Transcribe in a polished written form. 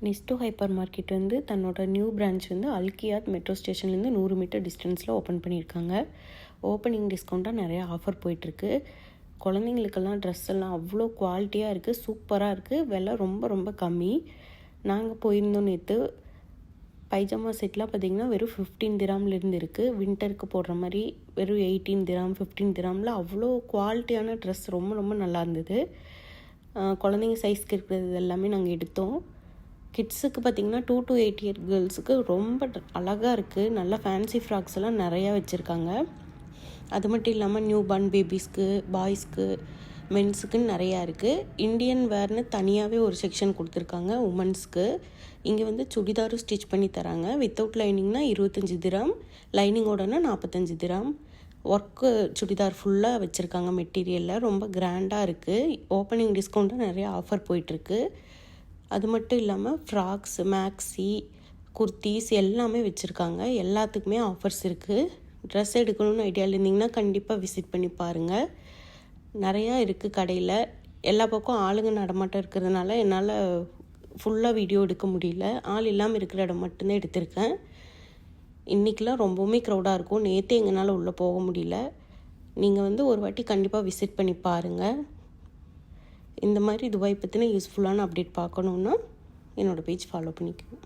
நெஸ்டோ hyper market வந்து தன்னோட new branch வந்து அல்கியாத் மெட்ரோ ஸ்டேஷன்லேருந்து 100 மீட்டர் டிஸ்டன்ஸில் ஓப்பன் பண்ணியிருக்காங்க. ஓப்பனிங் டிஸ்கவுண்ட்டாக நிறையா ஆஃபர் போயிட்டுருக்கு. குழந்தைங்களுக்கெல்லாம் ட்ரெஸ் எல்லாம் அவ்வளோ குவாலிட்டியாக இருக்குது, சூப்பராக இருக்குது, விலை ரொம்ப ரொம்ப கம்மி. நாங்கள் போயிருந்தோம் நேற்று. பைஜாமா செட்லாம் பார்த்திங்கன்னா வெறும் 15 திராம்லேருந்து இருக்குது. வின்டருக்கு போடுற மாதிரி வெறும் 18 திராம் 15 திராமில் அவ்வளோ குவாலிட்டியான ட்ரெஸ் ரொம்ப ரொம்ப நல்லா இருந்தது. குழந்தைங்க சைஸ்க்கு இருக்கிறது எல்லாமே நாங்கள் எடுத்தோம். கிட்ஸுக்கு பார்த்திங்கன்னா 2 to 8 இயர் கேர்ள்ஸுக்கு ரொம்ப அழகாக இருக்குது. நல்லா ஃபேன்சி ஃப்ராக்ஸ் எல்லாம் நிறையா வச்சுருக்காங்க. அது மட்டும் இல்லாமல் நியூ பார்ன் பேபிஸ்க்கு, பாய்ஸ்க்கு, மென்ஸுக்குன்னு நிறையா இருக்குது. இந்தியன் வேர்னு தனியாகவே ஒரு செக்ஷன் கொடுத்துருக்காங்க உமன்ஸ்க்கு. இங்கே வந்து சுடிதாரும் ஸ்டிச் பண்ணி தராங்க. வித்தவுட் லைனிங்னா 25 திராம், லைனிங்கோடனா 45 திராம். ஒர்க்கு சுடிதார் ஃபுல்லாக வச்சுருக்காங்க. மெட்டீரியலில் ரொம்ப கிராண்டாக இருக்குது. ஓப்பனிங் டிஸ்கவுண்ட்டாக நிறையா ஆஃபர் போயிட்டுருக்கு. அது மட்டும் இல்லாமல் ஃப்ராக்ஸ், மேக்ஸி, குர்த்திஸ் எல்லாமே வச்சுருக்காங்க. எல்லாத்துக்குமே ஆஃபர்ஸ் இருக்குது. ட்ரெஸ் எடுக்கணும்னு ஐடியாவில் இருந்தீங்கன்னா கண்டிப்பாக விசிட் பண்ணி பாருங்கள். நிறையா இருக்குது கடையில். எல்லா பக்கம் ஆளுங்க நடமாட்டம் இருக்கிறதுனால என்னால் ஃபுல்லாக வீடியோ எடுக்க முடியல. ஆள் இல்லாமல் இருக்கிற இடம் மட்டும்தான் எடுத்திருக்கேன். இன்றைக்கெலாம் ரொம்பவுமே க்ரௌடாக இருக்கும். நேற்றே எங்களால் உள்ளே போக முடியல. நீங்கள் வந்து ஒரு வாட்டி கண்டிப்பாக விசிட் பண்ணி பாருங்கள். இந்த மாதிரி துபாய் பற்றின யூஸ்ஃபுல்லான அப்டேட் பார்க்கணுன்னா என்னோடய பேஜ் ஃபாலோ பண்ணிக்கோங்க.